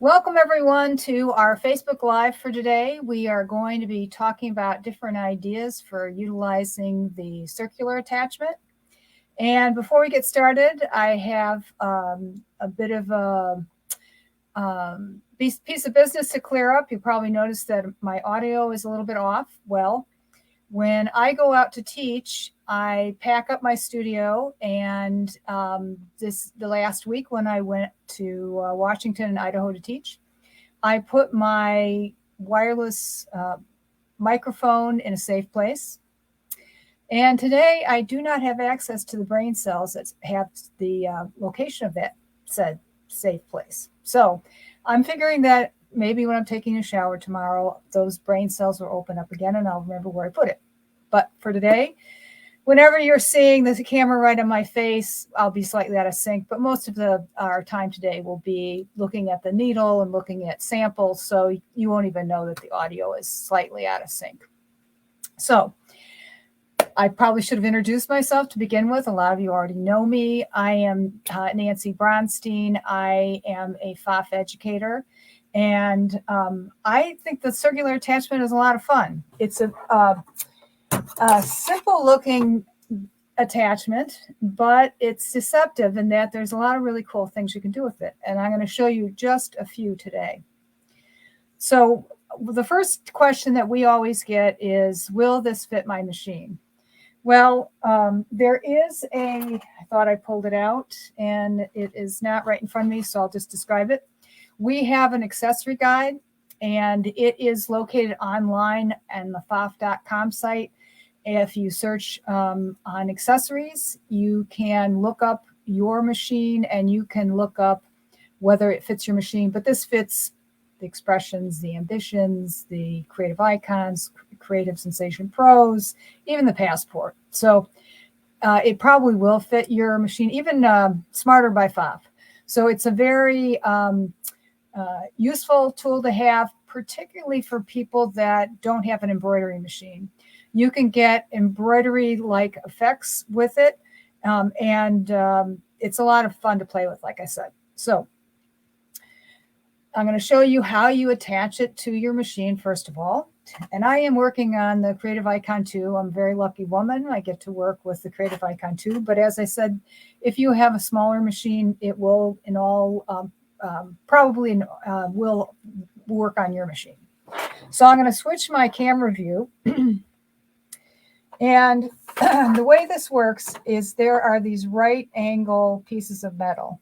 Welcome everyone to our Facebook Live for today. We are going to be talking about different ideas for utilizing the circular attachment. And before we get started, I have a bit of a piece of business to clear up. You probably noticed that my audio is a little bit off. Well, when I go out to teach, I pack up my studio, and the last week when I went to Washington and Idaho to teach, I put my wireless microphone in a safe place. And today I do not have access to the brain cells that have the location of that said safe place. So I'm figuring that maybe when I'm taking a shower tomorrow, those brain cells will open up again and I'll remember where I put it. But for today, whenever you're seeing the camera right on my face, I'll be slightly out of sync. But most of our time today will be looking at the needle and looking at samples. So you won't even know that the audio is slightly out of sync. So I probably should have introduced myself to begin with. A lot of you already know me. I am Nancy Bronstein. I am a PFAFF educator. And I think the circular attachment is a lot of fun. It's a simple looking attachment, but it's deceptive in that there's a lot of really cool things you can do with it. And I'm going to show you just a few today. So the first question that we always get is, will this fit my machine? Well, there is I thought I pulled it out and it is not right in front of me, so I'll just describe it. We have an accessory guide, and it is located online on the PFAFF.com site. If you search on accessories, you can look up your machine and you can look up whether it fits your machine. But this fits the expressions, the ambitions, the creative icons, creative sensation pros, even the passport. So it probably will fit your machine, even Smarter by PFAFF. So it's a very useful tool to have, particularly for people that don't have an embroidery machine. You can get embroidery-like effects with it, and it's a lot of fun to play with, like I said. So I'm going to show you how you attach it to your machine, first of all. And I am working on the Creative Icon 2. I'm a very lucky woman. I get to work with the Creative Icon 2. But as I said, if you have a smaller machine, it will probably will work on your machine. So I'm going to switch my camera view. And the way this works is there are these right angle pieces of metal.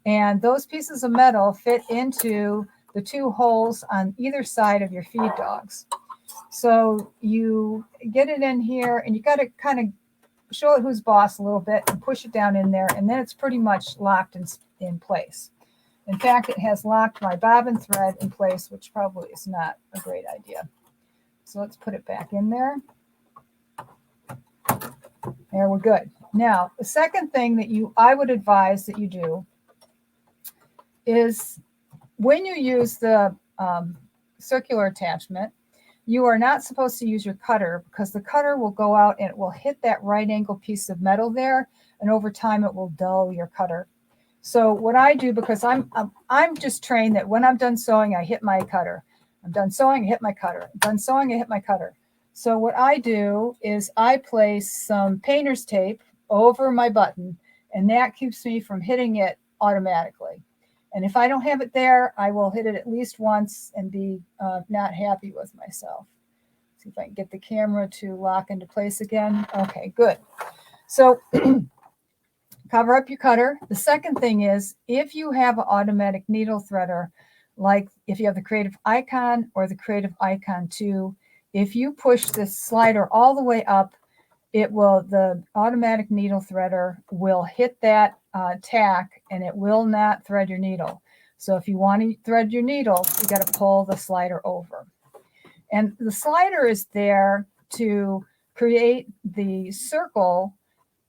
And those pieces of metal fit into the two holes on either side of your feed dogs. So you get it in here and you got to kind of show it who's boss a little bit and push it down in there. And then it's pretty much locked in place. In fact, it has locked my bobbin thread in place, which probably is not a great idea. So let's put it back in there. There, we're good. Now, the second thing that I would advise that you do is when you use the circular attachment, you are not supposed to use your cutter, because the cutter will go out and it will hit that right angle piece of metal there, and over time it will dull your cutter. So what I do, because I'm just trained that when I'm done sewing, I hit my cutter. I'm done sewing, I hit my cutter. I'm done sewing, I hit my cutter. So what I do is I place some painter's tape over my button, and that keeps me from hitting it automatically. And if I don't have it there, I will hit it at least once and be not happy with myself. See if I can get the camera to lock into place again. Okay, good. So cover up your cutter. The second thing is, if you have an automatic needle threader, like if you have the Creative Icon or the Creative Icon 2, if you push this slider all the way up, the automatic needle threader will hit that tack and it will not thread your needle. So if you want to thread your needle, you got to pull the slider over. And the slider is there to create the circle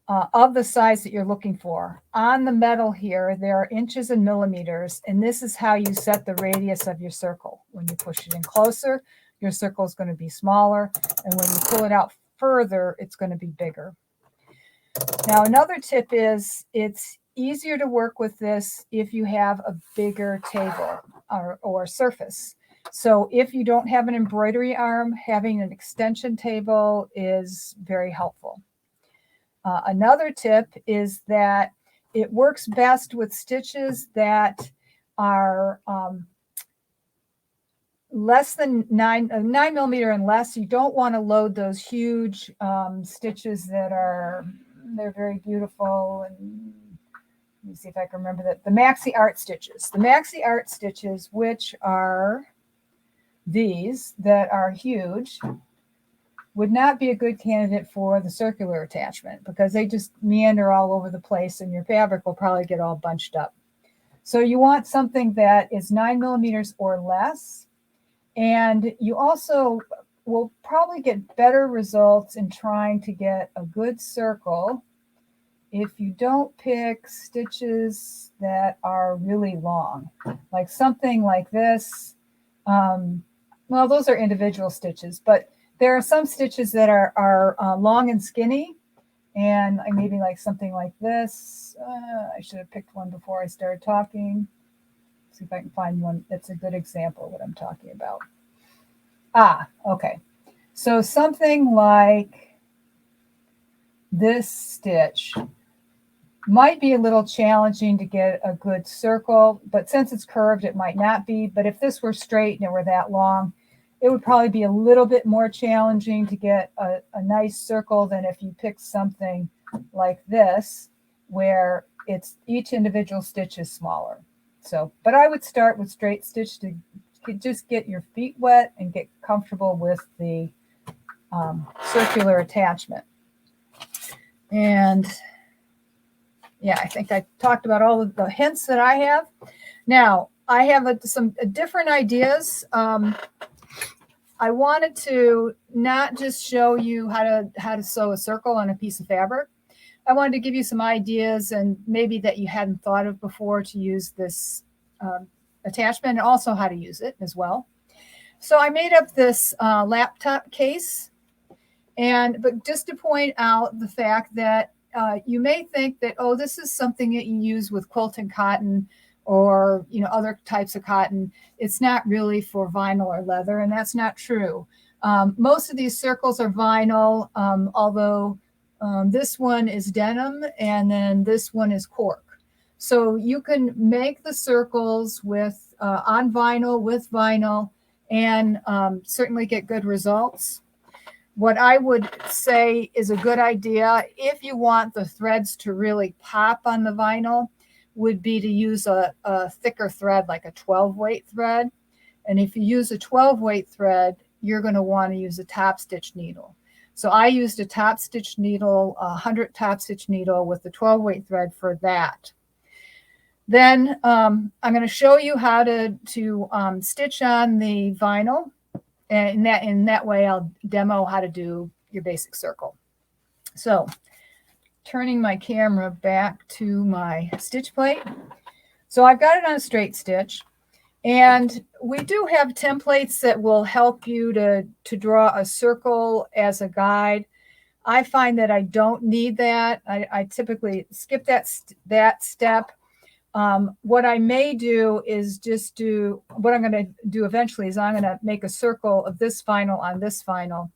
of the size that you're looking for. On the metal here, there are inches and millimeters, and this is how you set the radius of your circle. When you push it in closer, your circle is going to be smaller, and when you pull it out further, it's going to be bigger. Now, another tip is it's easier to work with this if you have a bigger table or surface. So if you don't have an embroidery arm, having an extension table is very helpful. Another tip is that it works best with stitches that are less than 9 millimeter and less. You don't want to load those huge stitches that they're very beautiful. And let me see if I can remember that. The Maxi Art stitches. The Maxi Art stitches, which are these that are huge, would not be a good candidate for the circular attachment because they just meander all over the place and your fabric will probably get all bunched up. So you want something that is 9 millimeters or less. And you also will probably get better results in trying to get a good circle if you don't pick stitches that are really long, like something like this. Well, those are individual stitches, but there are some stitches that are long and skinny, and maybe like something like this. I should have picked one before I started talking. See if I can find one that's a good example of what I'm talking about. Okay. So something like this stitch might be a little challenging to get a good circle, but since it's curved, it might not be. But if this were straight and it were that long, it would probably be a little bit more challenging to get a nice circle than if you pick something like this, where it's each individual stitch is smaller. So, but I would start with straight stitch to just get your feet wet and get comfortable with the circular attachment. And yeah, I think I talked about all of the hints that I have. Now, I have some different ideas. I wanted to not just show you how to sew a circle on a piece of fabric. I wanted to give you some ideas and maybe that you hadn't thought of before to use this attachment, and also how to use it as well. So I made up this laptop case, but just to point out the fact that you may think that, oh, this is something that you use with quilting cotton or other types of cotton. It's not really for vinyl or leather, and that's not true. Most of these circles are vinyl, although this one is denim and then this one is cork. So you can make the circles with on vinyl, with vinyl, and certainly get good results. What I would say is a good idea, if you want the threads to really pop on the vinyl, would be to use a thicker thread, like a 12-weight thread. And if you use a 12-weight thread, you're going to want to use a top stitch needle. So I used a top stitch needle, 100 top stitch needle with the 12-weight thread for that. Then I'm going to show you how to stitch on the vinyl. And in that way, I'll demo how to do your basic circle. So turning my camera back to my stitch plate. So I've got it on a straight stitch. And we do have templates that will help you to draw a circle as a guide. I find that I don't need that. I typically skip that step. What I may do is what I'm going to do eventually is I'm going to make a circle of this vinyl on this vinyl.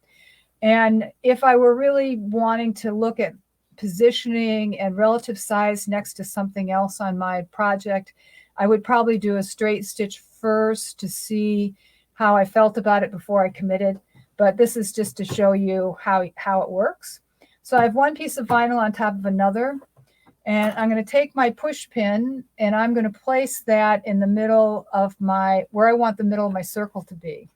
And if I were really wanting to look at positioning and relative size next to something else on my project, I would probably do a straight stitch first to see how I felt about it before I committed. But this is just to show you how it works. So I have one piece of vinyl on top of another. And I'm going to take my push pin and I'm going to place that in the middle of where I want the middle of my circle to be.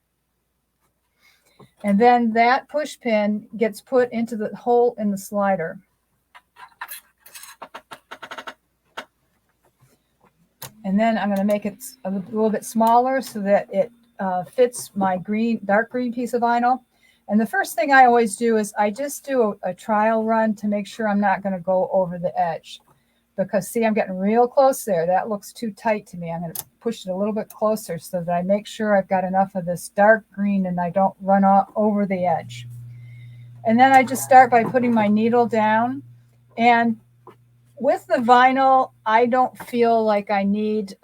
And then that push pin gets put into the hole in the slider. And then I'm going to make it a little bit smaller so that it fits my dark green piece of vinyl. And the first thing I always do is I just do a trial run to make sure I'm not going to go over the edge. Because, see, I'm getting real close there. That looks too tight to me. I'm going to push it a little bit closer so that I make sure I've got enough of this dark green and I don't run over the edge. And then I just start by putting my needle down. And with the vinyl, I don't feel like I need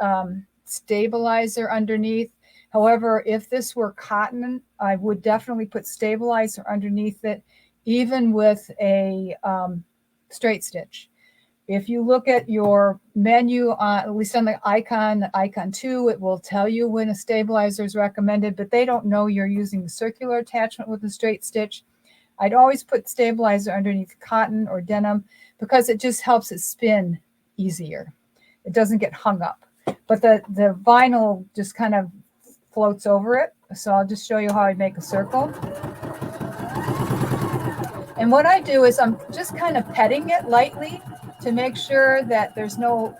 stabilizer underneath. However, if this were cotton, I would definitely put stabilizer underneath it, even with a straight stitch. If you look at your menu, at least on the icon 2, it will tell you when a stabilizer is recommended, but they don't know you're using the circular attachment with a straight stitch. I'd always put stabilizer underneath cotton or denim because it just helps it spin easier. It doesn't get hung up. But the vinyl just kind of floats over it. So I'll just show you how I make a circle. And what I do is I'm just kind of petting it lightly to make sure that there's no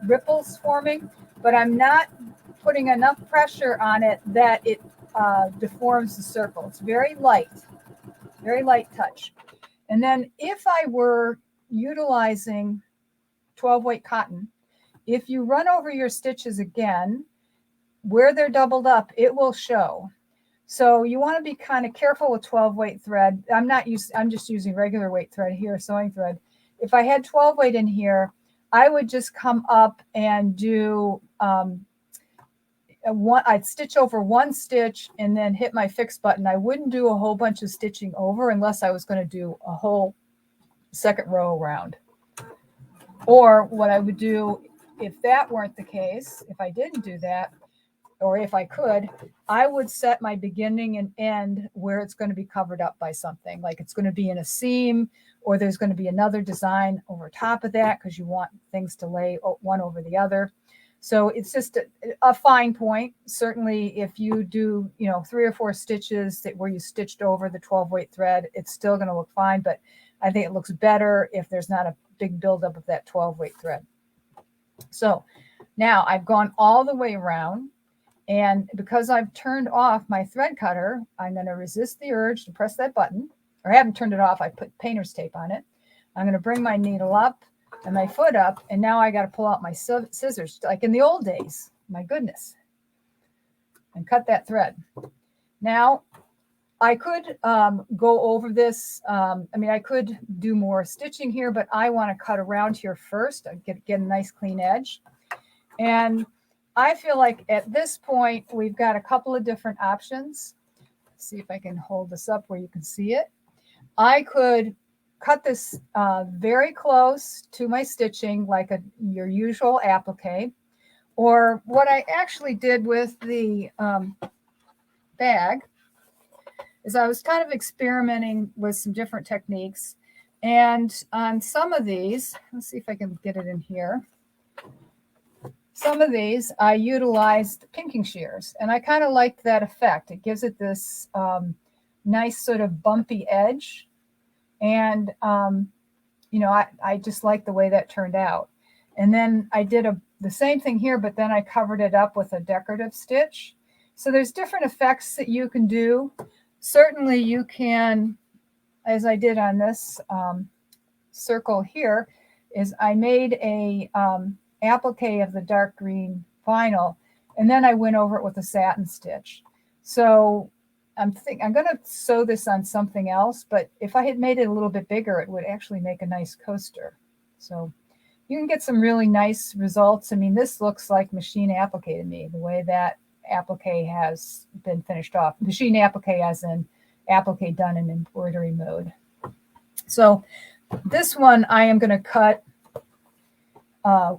ripples forming, but I'm not putting enough pressure on it that it deforms the circle. It's very light touch. And then if I were utilizing 12 weight cotton, if you run over your stitches again, where they're doubled up, it will show. So you want to be kind of careful with 12 weight thread. I'm just using regular weight thread here, sewing thread. If I had 12 weight in here, I would just come up and do I'd stitch over one stitch and then hit my fix button. I wouldn't do a whole bunch of stitching over unless I was going to do a whole second row around. Or what I would do if that weren't the case, if I didn't do that, or if I could, I would set my beginning and end where it's going to be covered up by something, like it's going to be in a seam, or there's going to be another design over top of that because you want things to lay one over the other. So it's just a fine point. Certainly if you do, 3 or 4 stitches where you stitched over the 12 weight thread, it's still going to look fine, but I think it looks better if there's not a big buildup of that 12 weight thread. So now I've gone all the way around. And because I've turned off my thread cutter, I'm going to resist the urge to press that button. Or I haven't turned it off. I put painter's tape on it. I'm going to bring my needle up and my foot up. And now I got to pull out my scissors like in the old days. My goodness. And cut that thread. Now, I could go over this. I could do more stitching here, but I want to cut around here first. I get a nice clean edge. And I feel like at this point, we've got a couple of different options. Let's see if I can hold this up where you can see it. I could cut this very close to my stitching like your usual applique. Or what I actually did with the bag is I was kind of experimenting with some different techniques. And on some of these, let's see if I can get it in here. Some of these I utilized pinking shears, and I kind of liked that effect. It gives it this nice sort of bumpy edge. And, I just like the way that turned out. And then I did the same thing here, but then I covered it up with a decorative stitch. So there's different effects that you can do. Certainly you can, as I did on this circle here, is I made a applique of the dark green vinyl, and then I went over it with a satin stitch. So I'm going to sew this on something else, but if I had made it a little bit bigger, it would actually make a nice coaster. So you can get some really nice results. I mean, this looks like machine applique to me, the way that applique has been finished off. Machine applique as in applique done in embroidery mode. So this one I am going to cut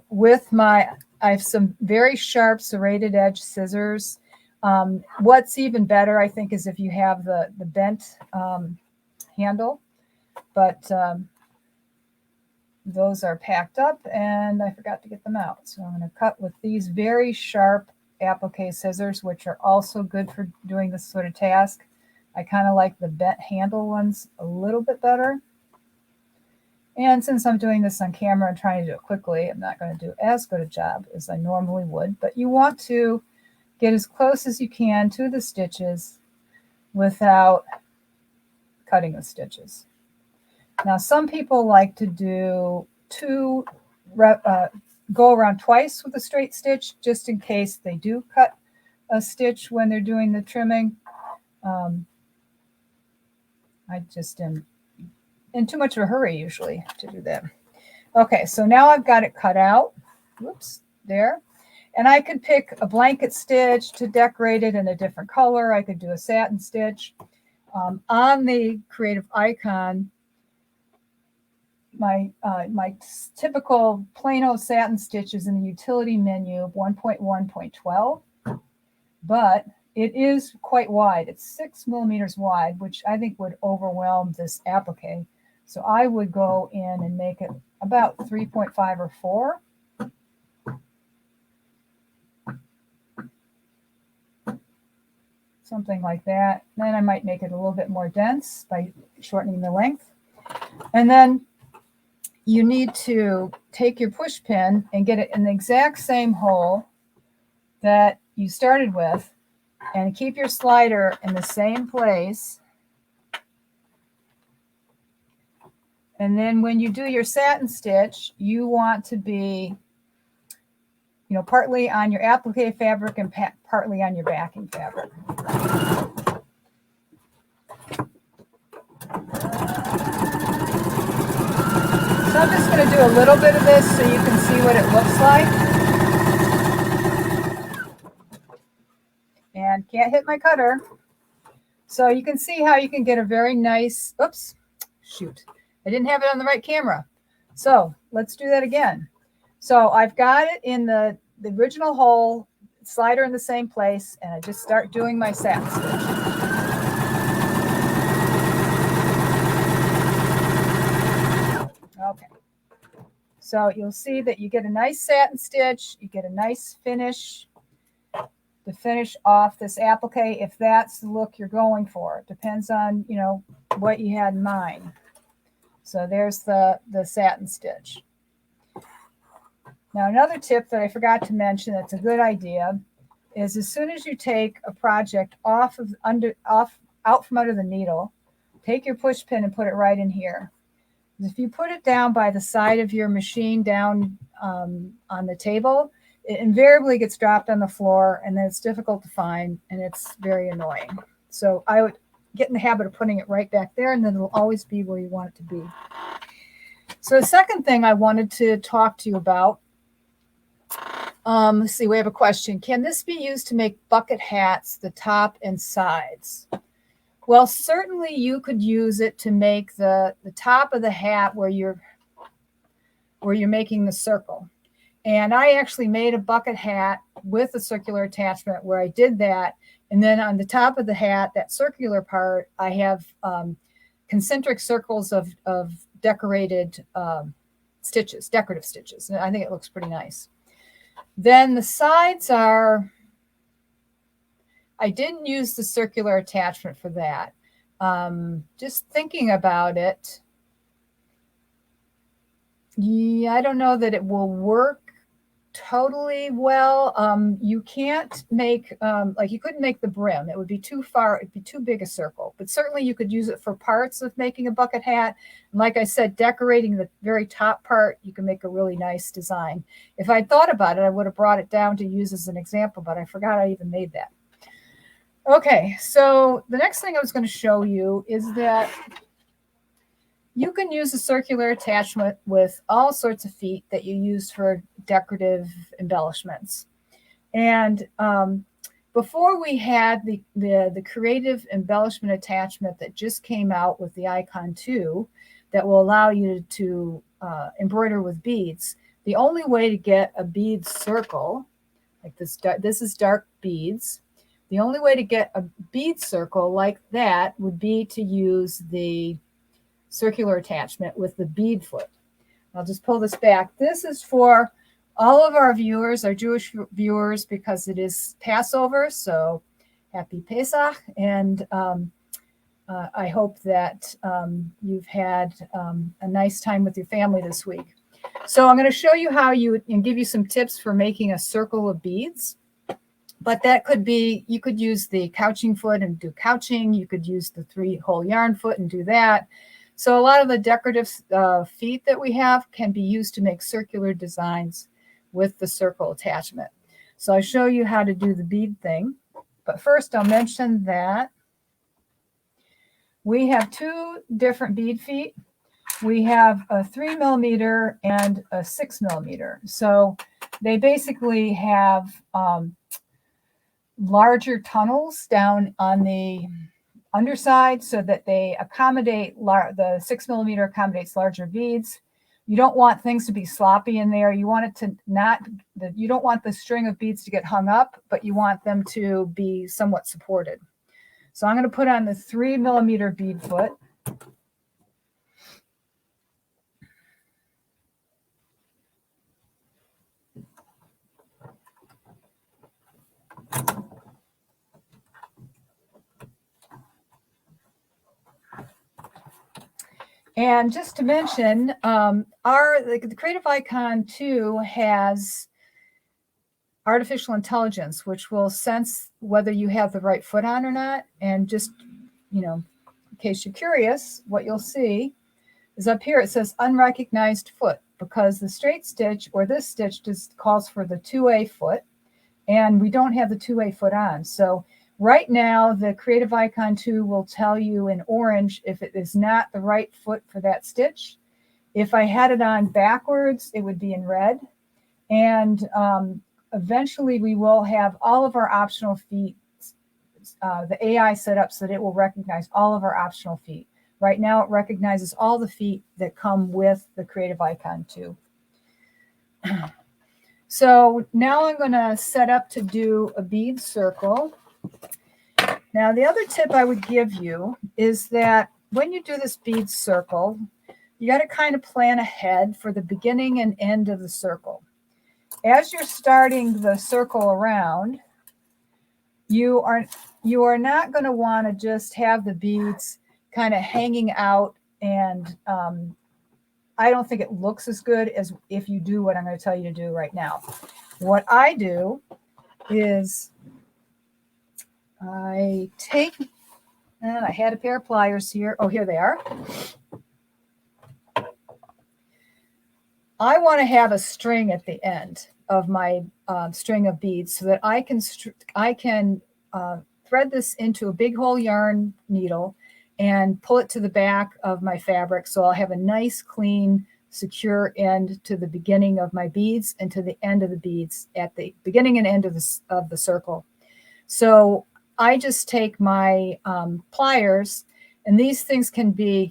with I have some very sharp serrated edge scissors. What's even better, I think, is if you have the bent handle, but those are packed up and I forgot to get them out. So I'm going to cut with these very sharp applique scissors, which are also good for doing this sort of task. I kind of like the bent handle ones a little bit better. And since I'm doing this on camera and trying to do it quickly, I'm not going to do as good a job as I normally would. But you want to get as close as you can to the stitches without cutting the stitches. Now, some people like to do go around twice with a straight stitch, just in case they do cut a stitch when they're doing the trimming. I just am in too much of a hurry usually to do that. Okay, so now I've got it cut out. Whoops, there. And I could pick a blanket stitch to decorate it in a different color. I could do a satin stitch. On the creative icon, my typical plain old satin stitch is in the utility menu 1.1.12, but it is quite wide. It's 6 millimeters wide, which I think would overwhelm this applique. So I would go in and make it about 3.5 or 4. Something like that. Then I might make it a little bit more dense by shortening the length. And then you need to take your push pin and get it in the exact same hole that you started with, and keep your slider in the same place. And then when you do your satin stitch, you want to be, partly on your applique fabric and partly on your backing fabric. So I'm just going to do a little bit of this so you can see what it looks like. And can't hit my cutter. So you can see how you can get a very nice, oops, shoot. I didn't have it on the right camera. So let's do that again. So I've got it in the original hole, slider in the same place, and I just start doing my satin stitch. Okay. So you'll see that you get a nice satin stitch, you get a nice finish to finish off this applique if that's the look you're going for. It depends on, what you had in mind. So there's the satin stitch. Now, another tip that I forgot to mention that's a good idea is as soon as you take a project out from under the needle, take your push pin and put it right in here. If you put it down by the side of your machine down on the table, it invariably gets dropped on the floor, and then it's difficult to find, and it's very annoying. So I would get in the habit of putting it right back there, and then it'll always be where you want it to be. So the second thing I wanted to talk to you about, let's see, we have a question. Can this be used to make bucket hats, the top and sides? Well, certainly you could use it to make the top of the hat where you're making the circle. And I actually made a bucket hat with a circular attachment where I did that. And then on the top of the hat, that circular part, I have concentric circles of decorated stitches, decorative stitches. And I think it looks pretty nice. Then the sides are, I didn't use the circular attachment for that. Just thinking about it, yeah, I don't know that it will work totally well. You can't make, you couldn't make the brim. It would be too far. It'd be too big a circle. But certainly you could use it for parts of making a bucket hat. And like I said, decorating the very top part, you can make a really nice design. If I'd thought about it, I would have brought it down to use as an example, but I forgot I even made that. Okay, so the next thing I was going to show you is that you can use a circular attachment with all sorts of feet that you use for decorative embellishments. And before we had the creative embellishment attachment that just came out with the Icon 2 that will allow you to embroider with beads, the only way to get a bead circle, like this is dark beads, the only way to get a bead circle like that would be to use the circular attachment with the bead foot. I'll just pull this back. This is for all of our viewers, our Jewish viewers, because it is Passover. So happy Pesach. And I hope that you've had a nice time with your family this week. So I'm going to show you how and give you some tips for making a circle of beads. But that could be, you could use the couching foot and do couching. You could use the 3-hole yarn foot and do that. So a lot of the decorative feet that we have can be used to make circular designs with the circle attachment. So I'll show you how to do the bead thing. But first I'll mention that we have 2 different bead feet. we have a 3 millimeter and a 6 millimeter. So they basically have larger tunnels down on the underside so that they accommodate, the 6 millimeter accommodates larger beads. You don't want things to be sloppy in there. You want it to not, you don't want the string of beads to get hung up, but you want them to be somewhat supported. So I'm going to put on the 3 millimeter bead foot. And just to mention, the Creative Icon 2 has artificial intelligence, which will sense whether you have the right foot on or not. And just, in case you're curious, what you'll see is up here, it says unrecognized foot, because the straight stitch or this stitch just calls for the 2A foot, and we don't have the 2A foot on. So right now, the Creative Icon 2 will tell you in orange if it is not the right foot for that stitch. If I had it on backwards, it would be in red. And eventually, we will have all of our optional feet, the AI set up so that it will recognize all of our optional feet. Right now, it recognizes all the feet that come with the Creative Icon 2. So now I'm going to set up to do a bead circle. Now, the other tip I would give you is that when you do this bead circle, you got to kind of plan ahead for the beginning and end of the circle. As you're starting the circle around, you are not going to want to just have the beads kind of hanging out, and I don't think it looks as good as if you do what I'm going to tell you to do right now. What I do is I take, and I had a pair of pliers here. Oh, here they are. I want to have a string at the end of my string of beads so that I can thread this into a big hole yarn needle and pull it to the back of my fabric. So I'll have a nice, clean, secure end to the beginning of my beads and to the end of the beads at the beginning and end of the circle. So I just take my pliers, and these things can be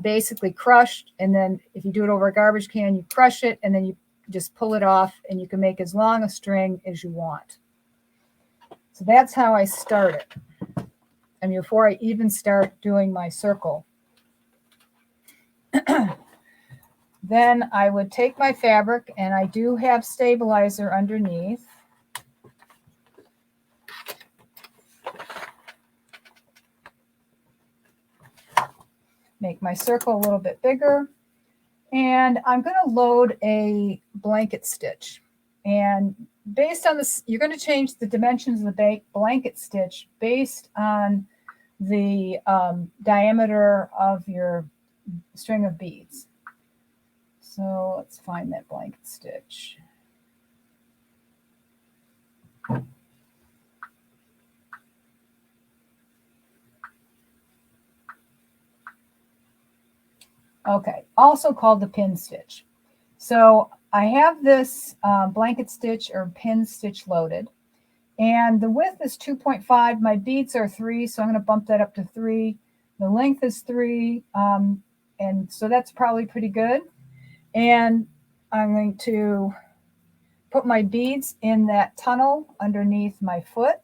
basically crushed. And then if you do it over a garbage can, you crush it, and then you just pull it off, and you can make as long a string as you want. So that's how I start it. I mean, before I even start doing my circle. Then I would take my fabric, and I do have stabilizer underneath. Make my circle a little bit bigger. And I'm going to load a blanket stitch. And based on this, you're going to change the dimensions of the blanket stitch based on the diameter of your string of beads. So let's find that blanket stitch. Okay, also called the pin stitch. So I have this blanket stitch or pin stitch loaded, and the width is 2.5. My beads are 3, so I'm going to bump that up to 3. The length is 3, and so that's probably pretty good. And I'm going to put my beads in that tunnel underneath my foot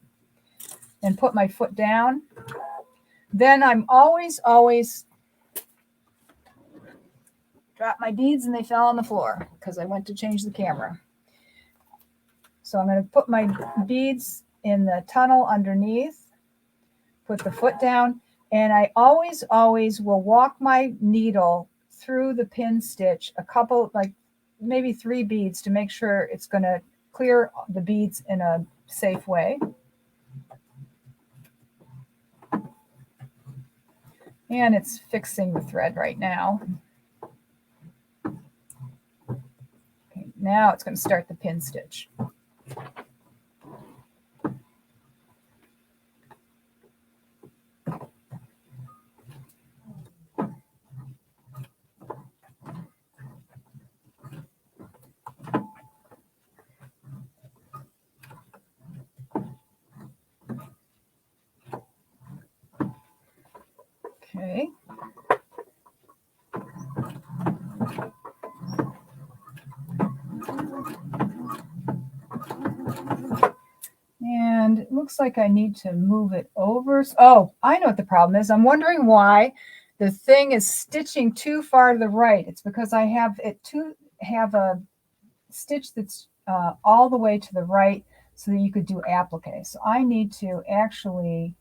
and put my foot down. Then I'm always drop my beads and they fell on the floor because I went to change the camera. So I'm going to put my beads in the tunnel underneath, put the foot down, and I always will walk my needle through the pin stitch a couple, like maybe 3 beads to make sure it's going to clear the beads in a safe way. And it's fixing the thread right now. Okay, now it's going to start the pin stitch. Okay. And it looks like I need to move it over. Oh, I know what the problem is. I'm wondering why the thing is stitching too far to the right. It's because I have a stitch that's all the way to the right so that you could do applique. So I need to actually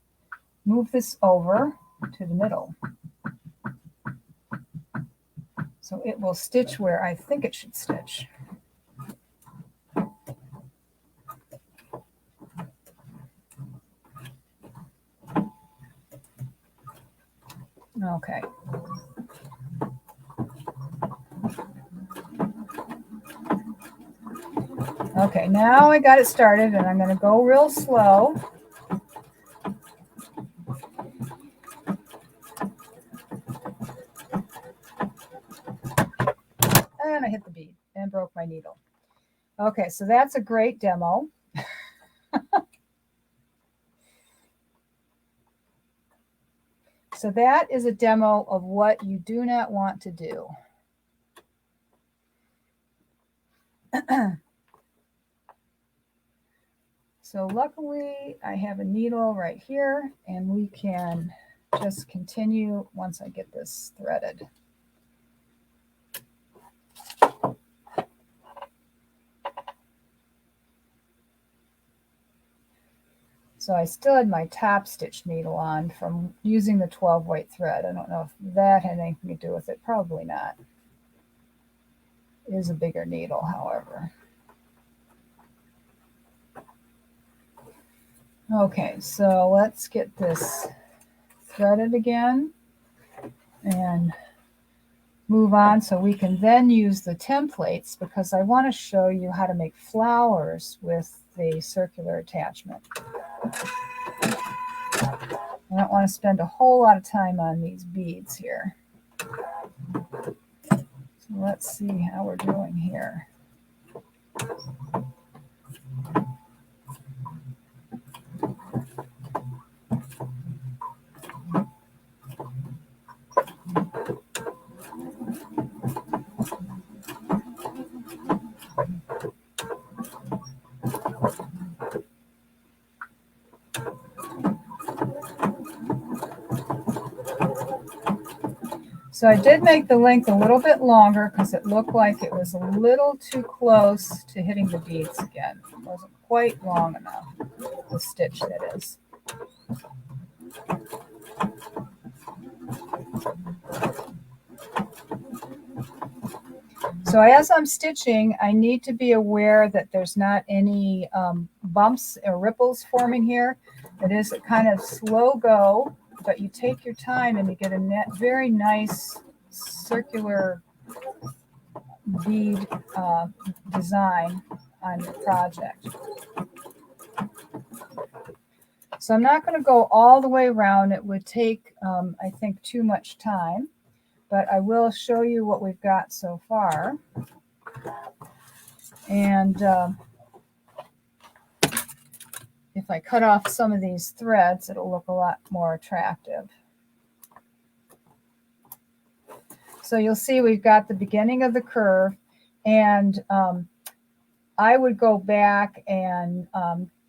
move this over to the middle. So it will stitch where I think it should stitch. Okay. Okay, now I got it started and I'm going to go real slow. And I hit the bead and broke my needle. Okay, so that's a great demo. So that is a demo of what you do not want to do. So luckily I have a needle right here and we can just continue once I get this threaded. So I still had my top stitch needle on from using the 12 weight thread. I don't know if that had anything to do with it. Probably not. It is a bigger needle, however. Okay, so let's get this threaded again and move on so we can then use the templates, because I want to show you how to make flowers with the circular attachment. I don't want to spend a whole lot of time on these beads here. So let's see how we're doing here. So I did make the length a little bit longer because it looked like it was a little too close to hitting the beads again. It wasn't quite long enough, the stitch that is. So as I'm stitching, I need to be aware that there's not any bumps or ripples forming here. It is a kind of slow go, but you take your time and you get a very nice circular bead design on your project. So I'm not going to go all the way around. It would take, I think, too much time, but I will show you what we've got so far. And if I cut off some of these threads, it'll look a lot more attractive. So you'll see we've got the beginning of the curve, and I would go back and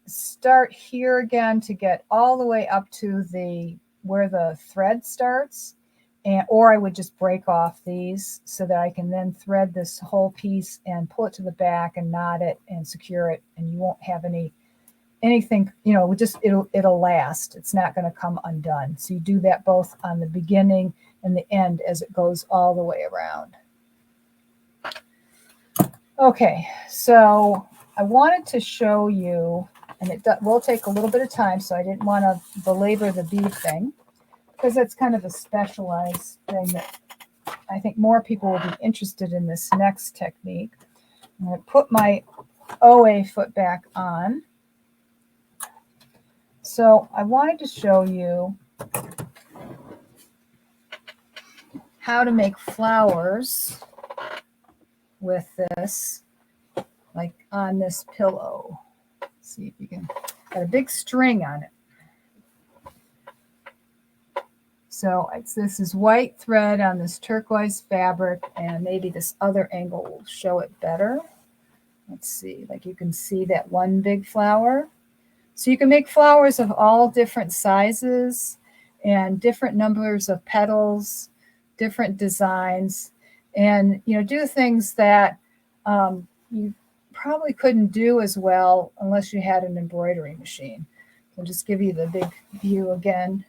start here again to get all the way up to where the thread starts, or I would just break off these so that I can then thread this whole piece and pull it to the back and knot it and secure it, and you won't have anything, you know, it'll last. It's not going to come undone. So you do that both on the beginning and the end as it goes all the way around. Okay, so I wanted to show you, and it will take a little bit of time, so I didn't want to belabor the bead thing, because that's kind of a specialized thing that I think more people will be interested in this next technique. I'm going to put my OA foot back on. So I wanted to show you how to make flowers with this, like on this pillow. Let's see if you can, got a big string on it. So this is white thread on this turquoise fabric, and maybe this other angle will show it better. Let's see, like you can see that one big flower. So you can make flowers of all different sizes and different numbers of petals, different designs, and do things that you probably couldn't do as well unless you had an embroidery machine. I'll just give you the big view again.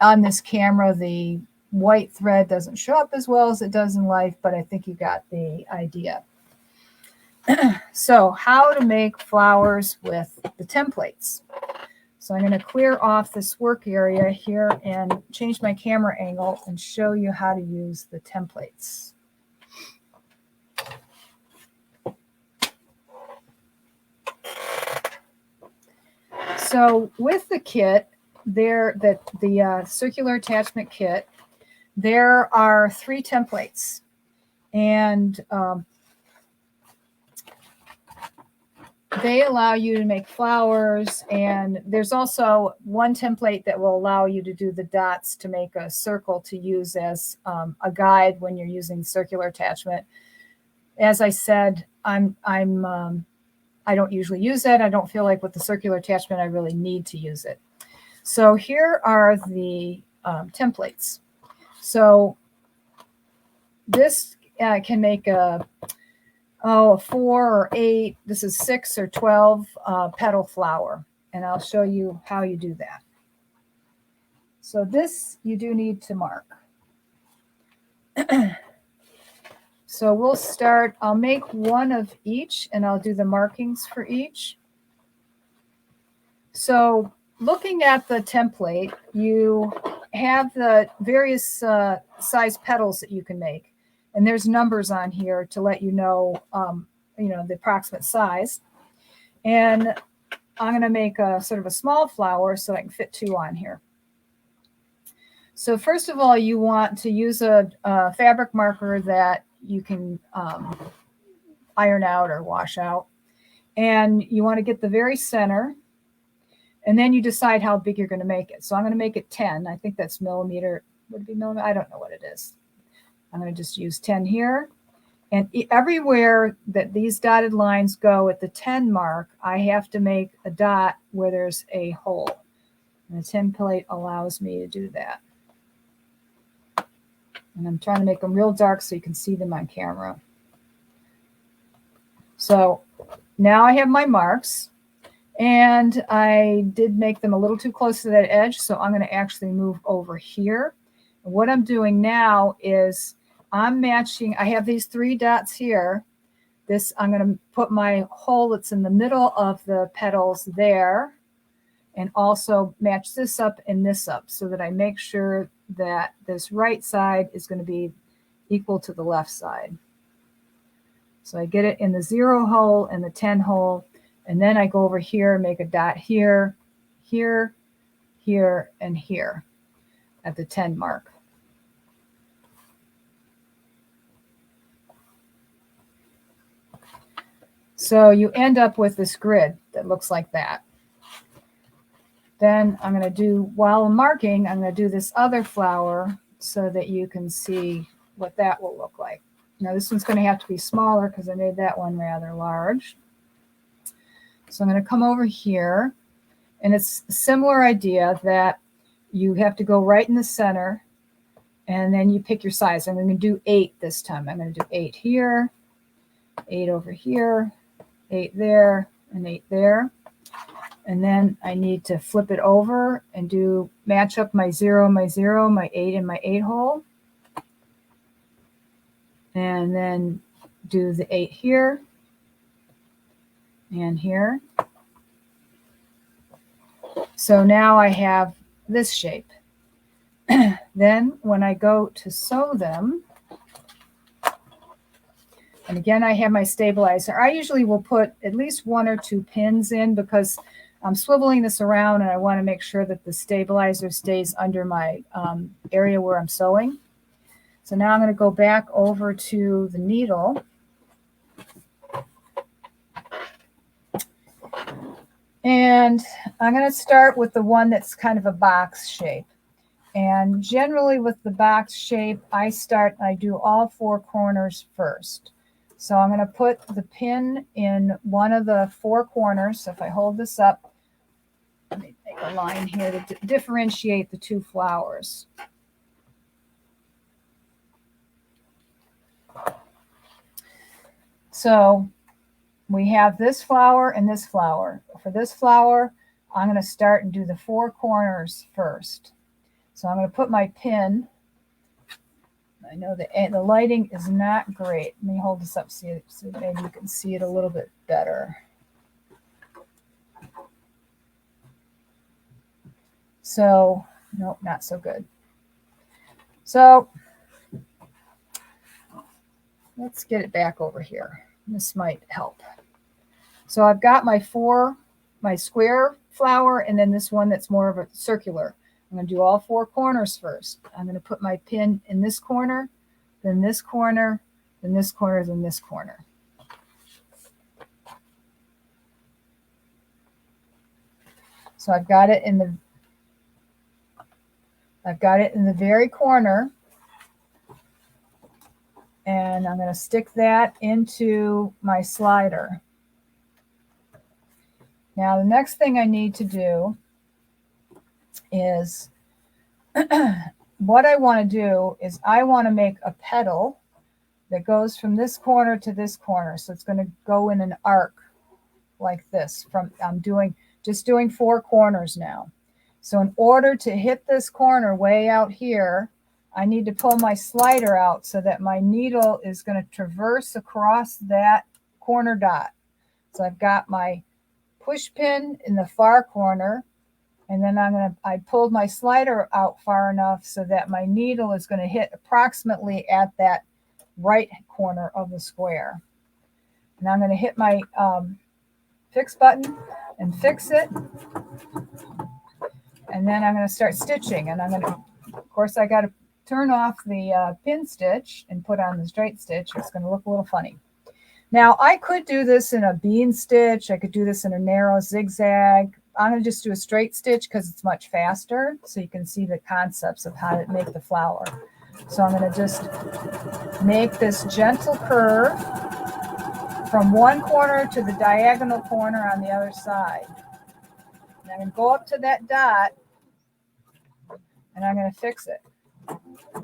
On this camera, the white thread doesn't show up as well as it does in life, but I think you got the idea. So how to make flowers with the templates. So I'm going to clear off this work area here and change my camera angle and show you how to use the templates. So with the kit, the circular attachment kit, there are 3 templates, and they allow you to make flowers, and there's also one template that will allow you to do the dots to make a circle to use as a guide when you're using circular attachment. As I said, I don't usually use it. I don't feel like with the circular attachment I really need to use it. So here are the templates. So this can make a 4 or 8, this is 6 or 12 petal flower, and I'll show you how you do that. So this you do need to mark. So we'll start, I'll make one of each and I'll do the markings for each. So looking at the template, you have the various size petals that you can make. And there's numbers on here to let you know, the approximate size. And I'm going to make a sort of a small flower so I can fit 2 on here. So first of all, you want to use a fabric marker that you can iron out or wash out. And you want to get the very center. And then you decide how big you're going to make it. So I'm going to make it 10. I think that's millimeter. Would it be millimeter? I don't know what it is. I'm going to just use 10 here. And everywhere that these dotted lines go at the 10 mark, I have to make a dot where there's a hole. And the template allows me to do that. And I'm trying to make them real dark so you can see them on camera. So now I have my marks. And I did make them a little too close to that edge, so I'm going to actually move over here. And what I'm doing now is I'm matching, I have these 3 dots here. This, I'm going to put my hole that's in the middle of the petals there, and also match this up and this up so that I make sure that this right side is going to be equal to the left side. So I get it in the 0 hole and the 10 hole. And then I go over here and make a dot here, here, here, and here at the 10 mark. So you end up with this grid that looks like that. Then I'm going to do, while I'm marking, I'm going to do this other flower so that you can see what that will look like. Now this one's going to have to be smaller because I made that one rather large. So I'm going to come over here, and it's a similar idea that you have to go right in the center, and then you pick your size. I'm going to do 8 this time. I'm going to do 8 here, 8 over here, 8 there, and 8 there. And then I need to flip it over and match up my 0, my 0, my 8, and my 8 hole. And then do the 8 here. And here. So now I have this shape. Then when I go to sew them, and again I have my stabilizer. I usually will put at least 1 or 2 pins in because I'm swiveling this around and I want to make sure that the stabilizer stays under my area where I'm sewing. So now I'm going to go back over to the needle. And I'm going to start with the one that's kind of a box shape. And generally with the box shape, I do all 4 corners first. So I'm going to put the pin in one of the 4 corners. So if I hold this up, let me make a line here to differentiate the 2 flowers. So we have this flower and this flower. For this flower, I'm going to start and do the 4 corners first. So I'm going to put my pin. I know the lighting is not great. Let me hold this up so maybe you can see it a little bit better. So, nope, not so good. So let's get it back over here. This might help. So I've got my square flower, and then this one that's more of a circular. I'm going to do all 4 corners first. I'm going to put my pin in this corner, then this corner, then this corner, then this corner. So I've got it in the very corner, and I'm going to stick that into my slider. Now the next thing I need to do is what I want to do is I want to make a petal that goes from this corner to this corner. So it's going to go in an arc like this. I'm just doing 4 corners now. So in order to hit this corner way out here, I need to pull my slider out so that my needle is going to traverse across that corner dot. So I've got my push pin in the far corner, and then I pulled my slider out far enough so that my needle is going to hit approximately at that right corner of the square. And I'm going to hit my fix button and fix it. And then I'm going to start stitching. And of course, I got to turn off the pin stitch and put on the straight stitch. It's going to look a little funny. Now, I could do this in a bean stitch. I could do this in a narrow zigzag. I'm going to just do a straight stitch because it's much faster, so you can see the concepts of how to make the flower. So I'm going to just make this gentle curve from one corner to the diagonal corner on the other side. And I'm going to go up to that dot, and I'm going to fix it.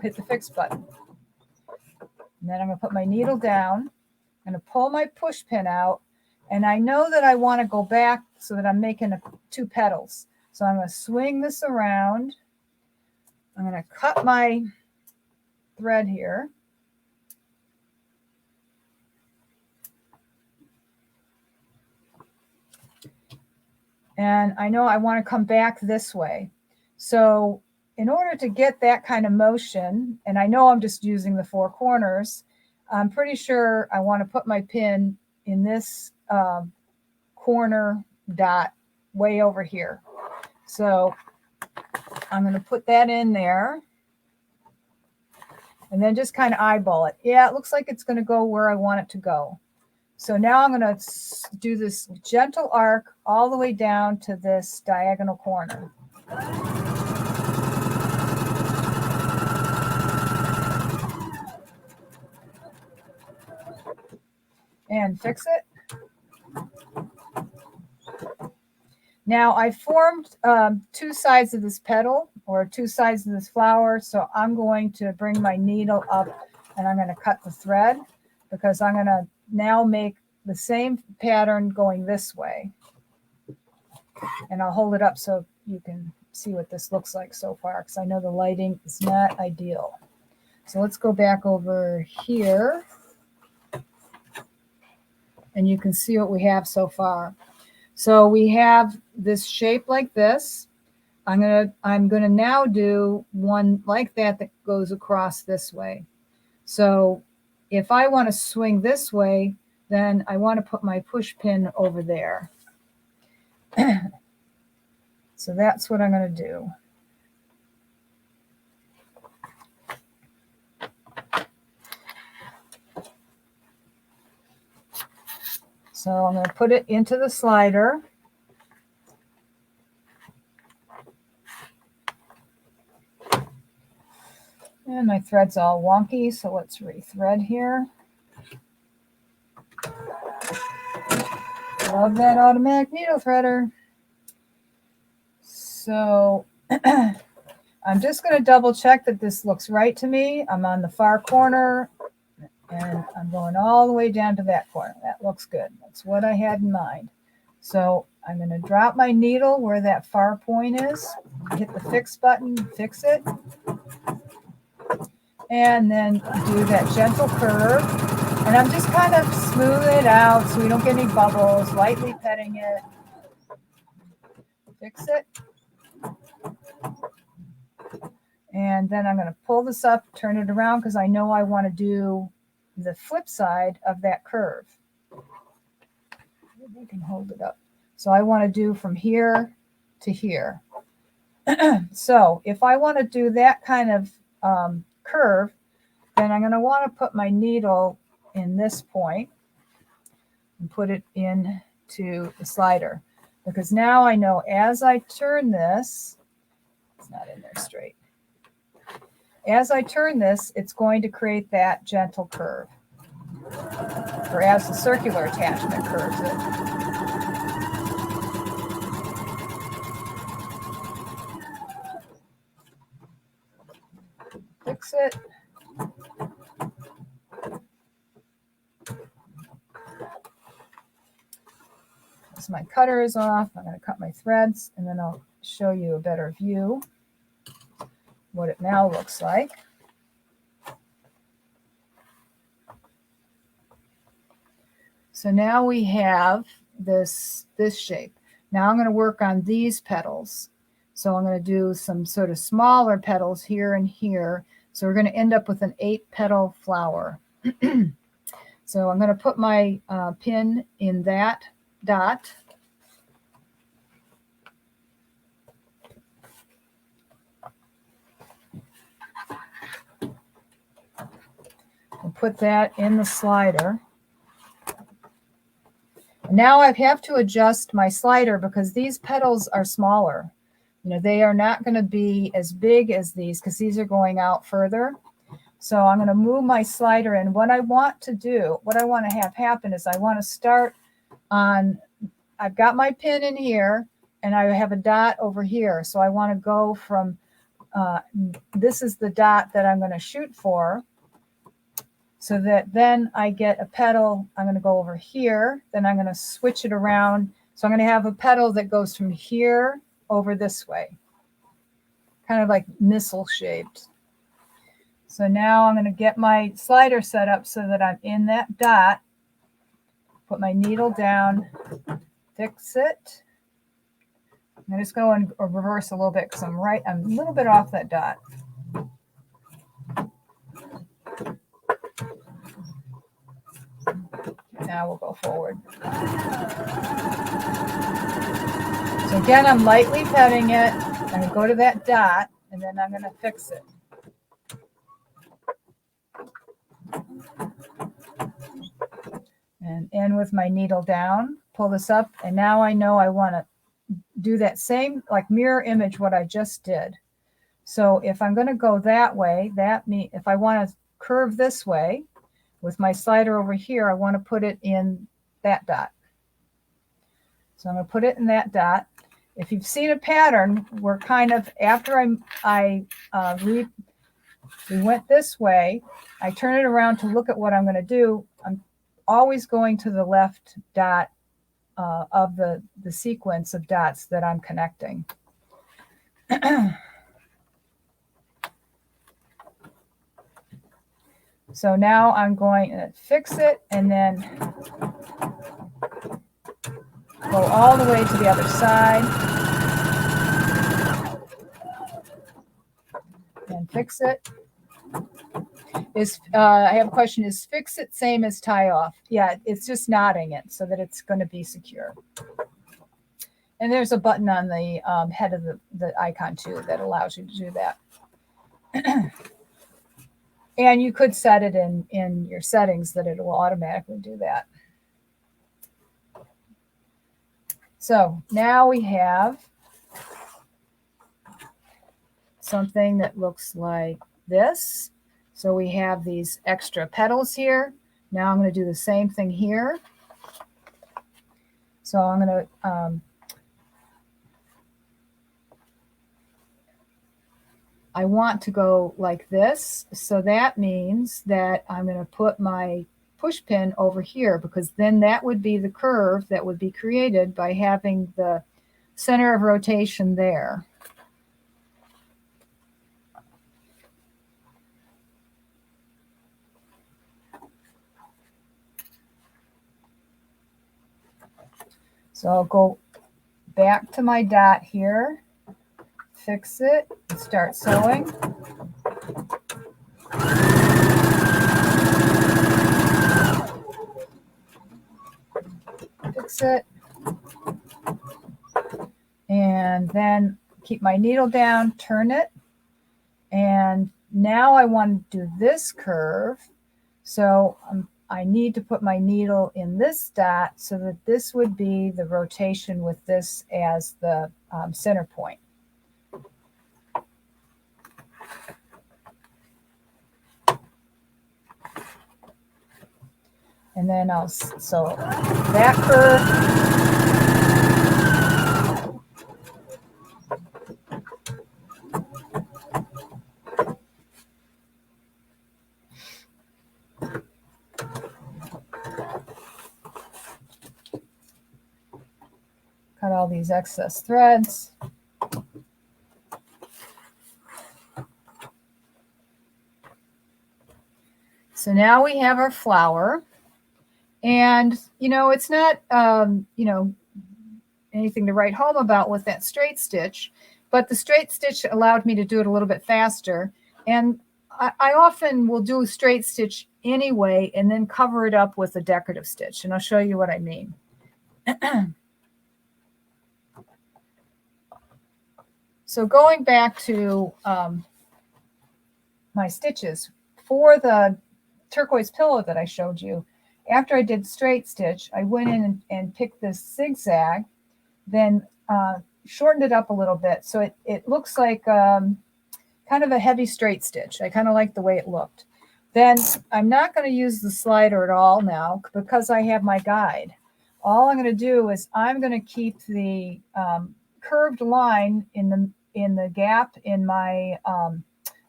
Hit the fix button. And then I'm going to put my needle down. I'm going to pull my push pin out, and I know that I want to go back so that I'm making 2 petals. So I'm going to swing this around. I'm going to cut my thread here. And I know I want to come back this way. So in order to get that kind of motion, and I know I'm just using the 4 corners, I'm pretty sure I want to put my pin in this corner dot way over here. So I'm going to put that in there and then just kind of eyeball it. Yeah, it looks like it's going to go where I want it to go. So now I'm going to do this gentle arc all the way down to this diagonal corner. And fix it. Now I formed 2 sides of this petal, or 2 sides of this flower. So I'm going to bring my needle up and I'm going to cut the thread, because I'm going to now make the same pattern going this way. And I'll hold it up so you can see what this looks like so far, because I know the lighting is not ideal. So let's go back over here, and you can see what we have so far. So we have this shape like this. I'm gonna now do one like that goes across this way. So if I want to swing this way, then I want to put my push pin over there. So that's what I'm going to do. So I'm going to put it into the slider. And my thread's all wonky, so let's rethread here. Love that automatic needle threader. So I'm just going to double check that this looks right to me. I'm on the far corner and I'm going all the way down to that corner. That looks good. That's what I had in mind. So I'm going to drop my needle where that far point is, hit the fix button, fix it, and then do that gentle curve. And I'm just kind of smoothing it out so we don't get any bubbles, lightly petting it. Fix it. And then I'm going to pull this up, turn it around, because I know I want to do the flip side of that curve. Maybe I can hold it up. So I want to do from here to here. So if I want to do that kind of curve, then I'm going to want to put my needle in this point and put it into the slider. Because now I know as I turn this, it's not in there straight. As I turn this, it's going to create that gentle curve. Or as the circular attachment curves it. Fix it. So my cutter is off. I'm going to cut my threads and then I'll show you a better view what it now looks like. So now we have this shape. Now I'm going to work on these petals. So I'm going to do some sort of smaller petals here and here. So we're going to end up with an 8-petal flower. So I'm going to put my pin in that dot. And put that in the slider. Now I have to adjust my slider because these petals are smaller. You know, they are not going to be as big as these because these are going out further. So I'm going to move my slider in. What I want to do, what I want to have happen is I want to start on, I've got my pin in here and I have a dot over here. So I want to go from, this is the dot that I'm going to shoot for. So that then I get a petal, I'm going to go over here, then I'm going to switch it around. So I'm going to have a petal that goes from here over this way, kind of like missile shaped. So now I'm going to get my slider set up so that I'm in that dot, put my needle down, fix it. I'm just going to reverse a little bit because I'm a little bit off that dot. Now we'll go forward. So again, I'm lightly petting it. I'm going to go to that dot, and then I'm going to fix it. And in with my needle down, pull this up, and now I know I want to do that same, like mirror image what I just did. So if I'm going to go that way, that means if I want to curve this way, with my slider over here, I want to put it in that dot. So I'm going to put it in that dot. If you've seen a pattern, we're kind of, after we went this way, I turn it around to look at what I'm going to do. I'm always going to the left dot of the sequence of dots that I'm connecting. So now I'm going to fix it and then go all the way to the other side and fix it. I have a question, is fix it same as tie off? Yeah, it's just knotting it so that it's going to be secure. And there's a button on the head of the icon too that allows you to do that. And you could set it in your settings that it will automatically do that. So now we have something that looks like this. So we have these extra petals here. Now I'm going to do the same thing here. So I'm going to I want to go like this. So that means that I'm going to put my push pin over here, because then that would be the curve that would be created by having the center of rotation there. So I'll go back to my dot here, fix it, and start sewing. Fix it. And then keep my needle down, turn it. And now I want to do this curve. So I need to put my needle in this dot so that this would be the rotation with this as the center point. And then I'll sew that curve. Cut all these excess threads. So now we have our flower. And, you know, it's not, you know, anything to write home about with that straight stitch, but the straight stitch allowed me to do it a little bit faster. And I often will do a straight stitch anyway and then cover it up with a decorative stitch. And I'll show you what I mean. So going back to my stitches for the turquoise pillow that I showed you, after I did straight stitch, I went in and picked this zigzag, then shortened it up a little bit. So it looks like kind of a heavy straight stitch. I kind of like the way it looked. Then I'm not going to use the slider at all now because I have my guide. All I'm going to do is I'm going to keep the curved line in the gap in my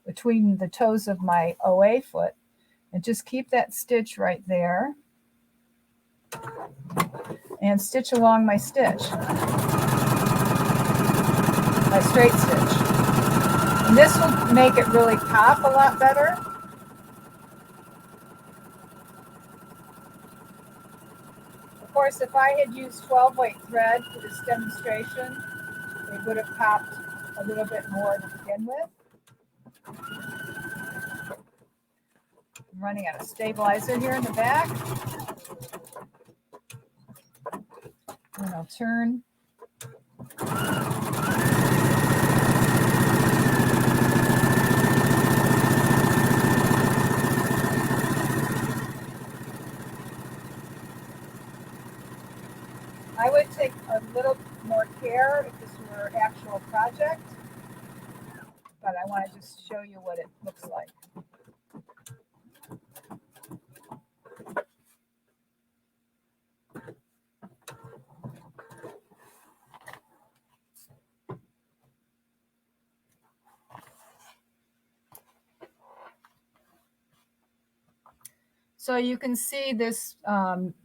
between the toes of my OA foot, and just keep that stitch right there and stitch along my stitch, my straight stitch. And this will make it really pop a lot better. Of course, if I had used 12 weight thread for this demonstration, it would have popped a little bit more to begin with. I'm running out of stabilizer here in the back. And I'll turn. I would take a little more care if this were an actual project, but I want to just show you what it looks like. So you can see this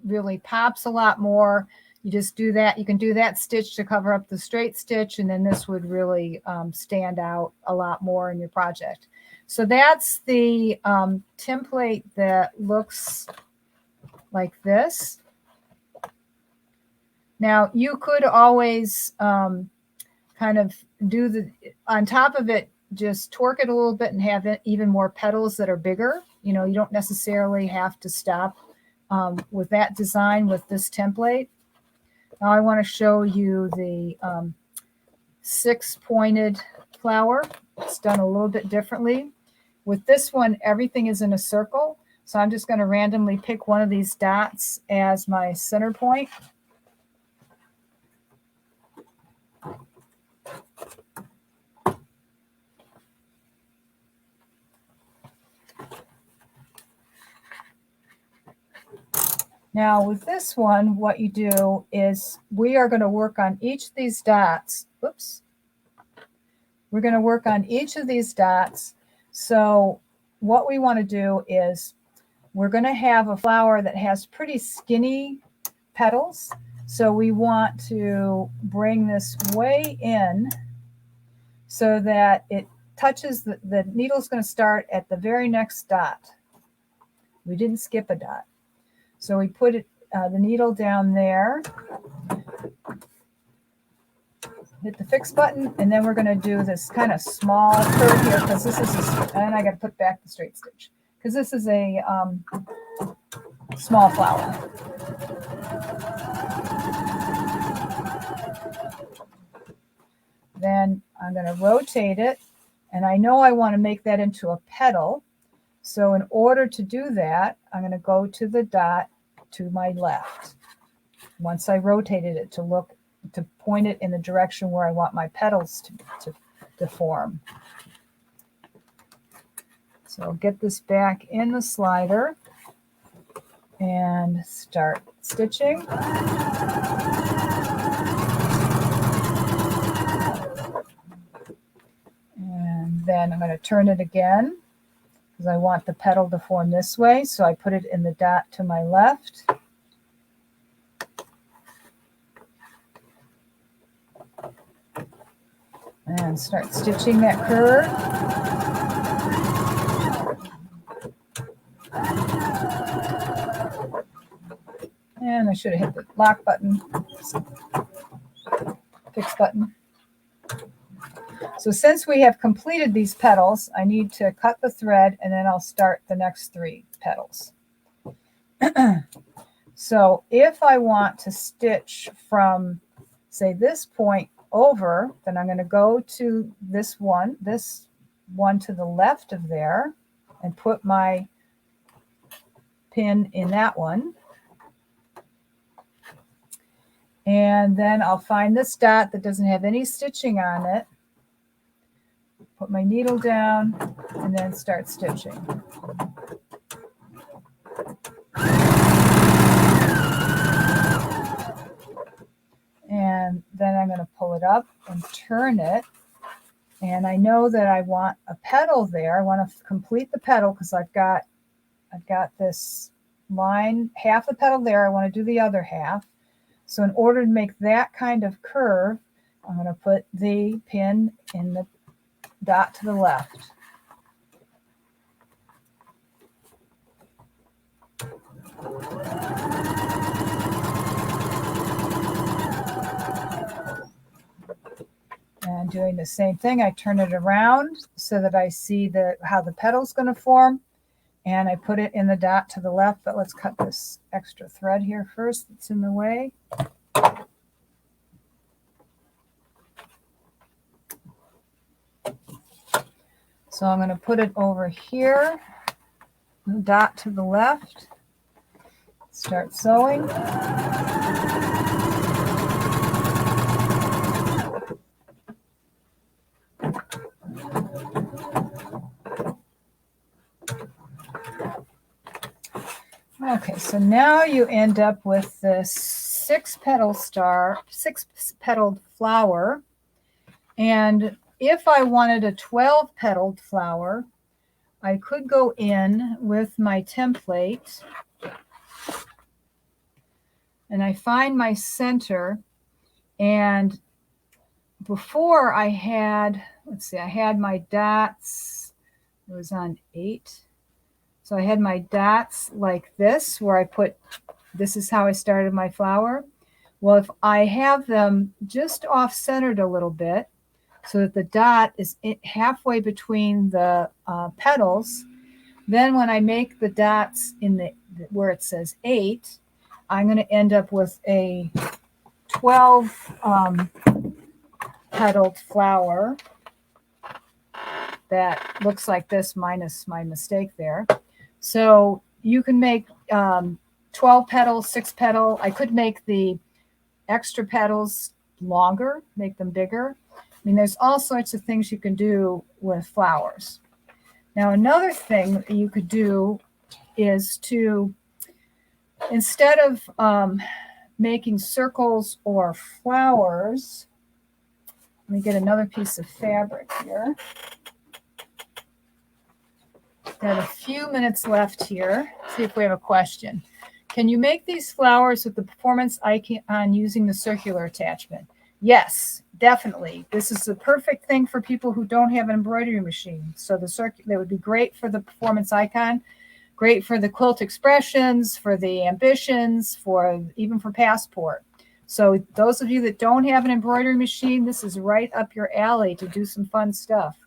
really pops a lot more. You just do that. You can do that stitch to cover up the straight stitch, and then this would really stand out a lot more in your project. So that's the template that looks like this. Now you could always kind of do the, on top of it, just torque it a little bit and have even more petals that are bigger. You know, you don't necessarily have to stop with that design with this template. Now I want to show you the 6-pointed flower. It's done a little bit differently. With this one, everything is in a circle. So I'm just going to randomly pick one of these dots as my center point. Now with this one, what you do is we are going to work on each of these dots. Whoops. We're going to work on each of these dots. So what we want to do is we're going to have a flower that has pretty skinny petals. So we want to bring this way in so that it touches the needle's going to start at the very next dot. We didn't skip a dot. So we put it, the needle down there, hit the fix button, and then we're going to do this kind of small curve here because this is, and I got to put back the straight stitch because this is a small flower. Then I'm going to rotate it, and I know I want to make that into a petal. So in order to do that, I'm going to go to the dot to my left. Once I rotated it to point it in the direction where I want my petals to form. So I'll get this back in the slider and start stitching. And then I'm going to turn it again because I want the petal to form this way. So I put it in the dot to my left. And start stitching that curve. And I should have hit the lock button, fix button. So since we have completed these petals, I need to cut the thread and then I'll start the next 3 petals. So if I want to stitch from, say, this point over, then I'm going to go to this one to the left of there and put my pin in that one. And then I'll find this dot that doesn't have any stitching on it, put my needle down, and then start stitching. And then I'm going to pull it up and turn it. And I know that I want a petal there. I want to complete the petal because I've got this line, half the petal there. I want to do the other half. So in order to make that kind of curve, I'm going to put the pin in the dot to the left. And doing the same thing, I turn it around so that I see how the petal's going to form. And I put it in the dot to the left, but let's cut this extra thread here first that's in the way. So I'm going to put it over here, dot to the left, start sewing. Okay, so now you end up with this 6-petaled flower. And if I wanted a 12-petaled flower, I could go in with my template and I find my center. And before I had, I had my dots, it was on 8. So I had my dots like this, where I put, this is how I started my flower. Well, if I have them just off-centered a little bit, so that the dot is halfway between the petals, then when I make the dots in where it says 8, I'm going to end up with a 12 petaled flower that looks like this minus my mistake there. So you can make 12 petals, 6 petal. I could make the extra petals longer, make them bigger. I mean, there's all sorts of things you can do with flowers. Now, another thing that you could do is to instead of making circles or flowers, let me get another piece of fabric here. Got a few minutes left here. See if we have a question. Can you make these flowers with the performance icon using the circular attachment? Yes, definitely. This is the perfect thing for people who don't have an embroidery machine. So that would be great for the performance icon, great for the quilt expressions, for the ambitions, even for passport. So those of you that don't have an embroidery machine, this is right up your alley to do some fun stuff.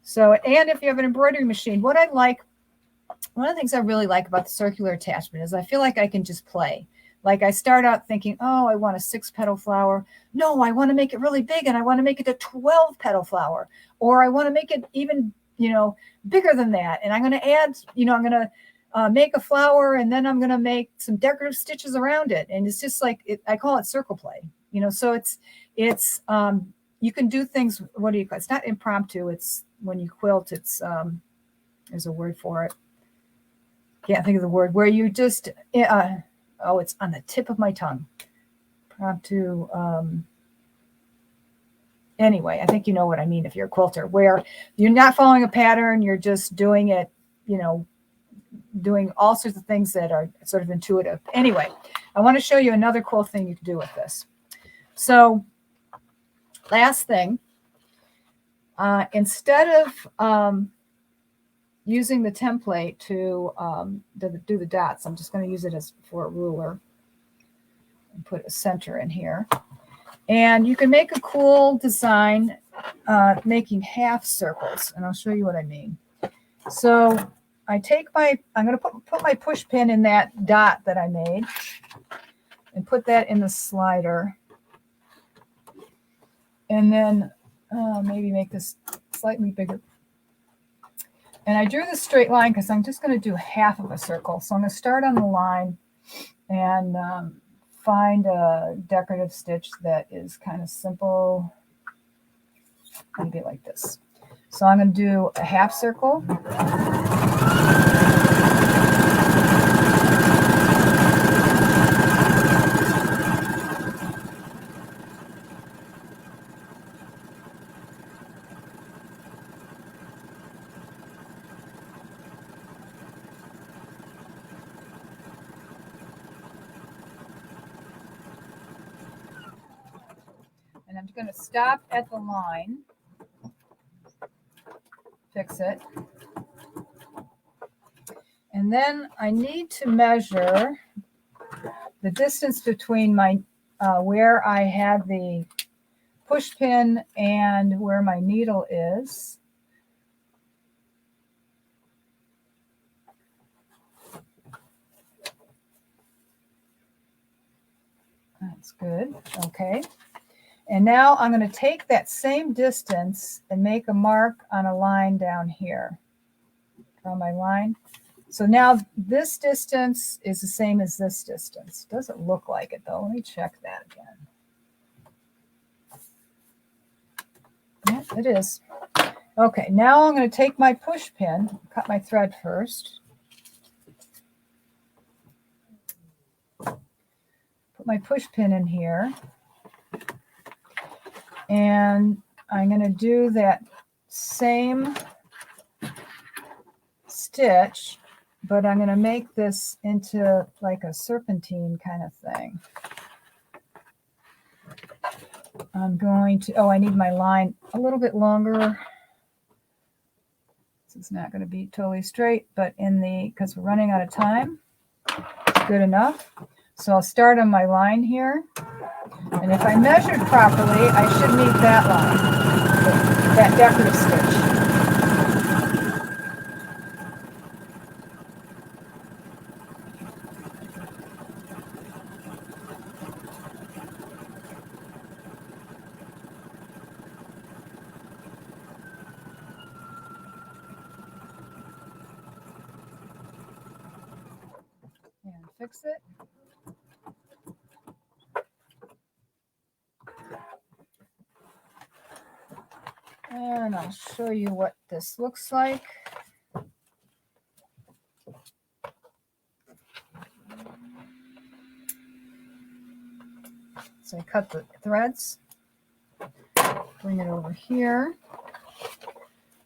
So, and if you have an embroidery machine, one of the things I really like about the circular attachment is I feel like I can just play. Like I start out thinking, oh, I want a 6-petal flower. No, I want to make it really big and I want to make it a 12-petal flower. Or I want to make it even, bigger than that. And I'm going to add, I'm going to make a flower and then I'm going to make some decorative stitches around it. And it's just like, I call it circle play, so it's you can do things. What do you call it? It's not impromptu. It's when you quilt, it's, there's a word for it. Can't think of the word, where you just, it's on the tip of my tongue. Impromptu. Anyway, I think you know what I mean if you're a quilter, where you're not following a pattern, you're just doing it, doing all sorts of things that are sort of intuitive. Anyway, I want to show you another cool thing you can do with this. So last thing, instead of using the template to do the dots, I'm just going to use it for a ruler and put a center in here. And you can make a cool design making half circles, and I'll show you what I mean. So I'm going to put my push pin in that dot that I made and put that in the slider. And then maybe make this slightly bigger. And I drew the straight line because I'm just going to do half of a circle. So I'm going to start on the line and find a decorative stitch that is kind of simple, maybe like this. So I'm going to do a half circle. And I'm going to stop at the line, fix it. And then I need to measure the distance between my where I had the push pin and where my needle is. That's good. Okay. And now I'm going to take that same distance and make a mark on a line down here. Draw my line. So now this distance is the same as this distance. Doesn't look like it though. Let me check that again. Yeah, it is. Okay, now I'm going to take my push pin, cut my thread first. Put my push pin in here. And I'm going to do that same stitch, but I'm going to make this into like a serpentine kind of thing. I'm going to, I need my line a little bit longer. This is not going to be totally straight, but because we're running out of time, it's good enough. So I'll start on my line here. And if I measured properly, I should meet that line, that decorative stitch. And fix it. And I'll show you what this looks like. So I cut the threads, bring it over here.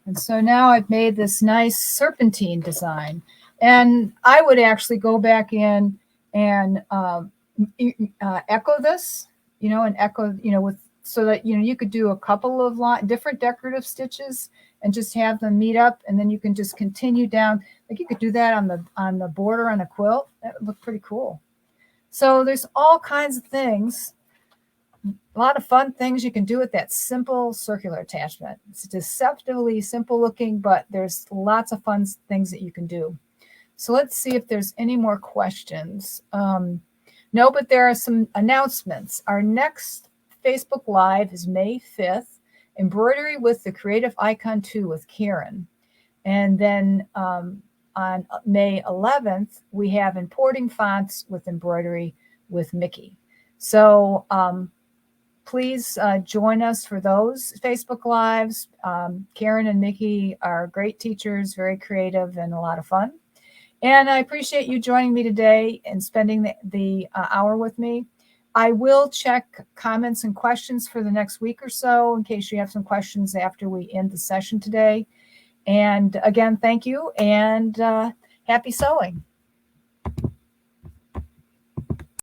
And so now I've made this nice serpentine design. And I would actually go back in and echo this, and echo, with, so that, you could do a couple of different decorative stitches and just have them meet up. And then you can just continue down. Like you could do that on the border on a quilt. That would look pretty cool. So there's all kinds of things, a lot of fun things you can do with that simple circular attachment. It's deceptively simple looking, but there's lots of fun things that you can do. So let's see if there's any more questions. No, but there are some announcements. Our next Facebook Live is May 5th, Embroidery with the Creative Icon 2 with Karen. And then on May 11th, we have Importing Fonts with Embroidery with Mickey. So please join us for those Facebook Lives. Karen and Mickey are great teachers, very creative, and a lot of fun. And I appreciate you joining me today and spending the hour with me. I will check comments and questions for the next week or so in case you have some questions after we end the session today. And again, thank you, and happy sewing.